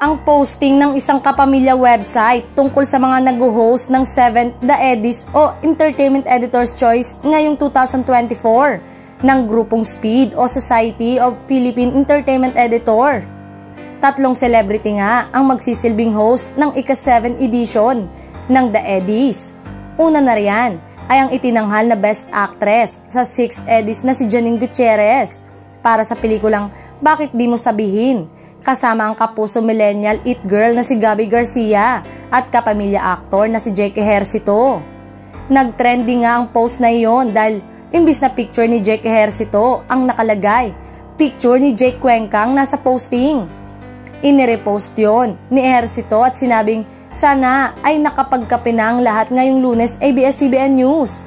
ang posting ng isang kapamilya website tungkol sa mga nag-host ng 7th The Eddies o Entertainment Editor's Choice ngayong 2024 ng grupong Speed o Society of Philippine Entertainment Editor. 3 celebrity nga ang magsisilbing host ng ika-7 edition ng The Eddies. Una na riyan ay ang itinanghal na Best Actress sa 6th Eddies na si Janine Gutierrez para sa pelikulang Bakit Di Mo Sabihin, kasama ang kapuso millennial it girl na si Gabby Garcia at kapamilya actor na si Jake Ejercito. Nag-trending nga ang post na iyon dahil imbis na picture ni Jake Ejercito ang nakalagay, picture ni Jake Cuencang nasa posting. Inirepost yon ni Ejercito at sinabing sana ay nakapagkape na ang lahat ngayong Lunes ABS-CBN News.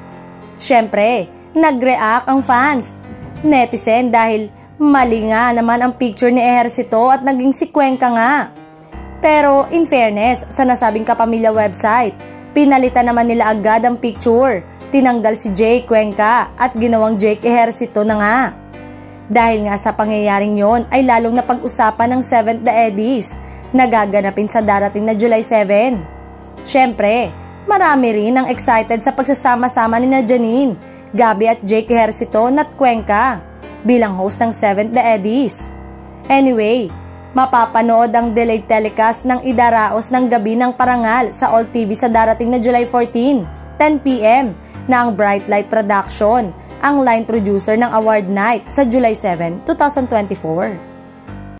Siyempre, nag-react ang fans, netizen dahil mali nga naman ang picture ni Ejercito at naging si Cuenca nga. Pero in fairness, sa nasabing kapamilya website, pinalitan naman nila agad ang picture. Tinanggal si Jake Cuenca at ginawang Jake Ejercito na nga. Dahil nga sa pangyayaring yon ay lalong napag-usapan ng 7th The Eddies na gaganapin sa darating na July 7. Siyempre, marami rin ang excited sa pagsasama-sama ni Janine, Gabby at Jake Ejercito at Cuenca bilang host ng 7th The Eddies. Anyway, mapapanood ang delayed telecast ng Idaraos ng Gabi ng Parangal sa All TV sa darating na July 14, 10 PM na ang Bright Light Production, ang line producer ng award night sa July 7, 2024.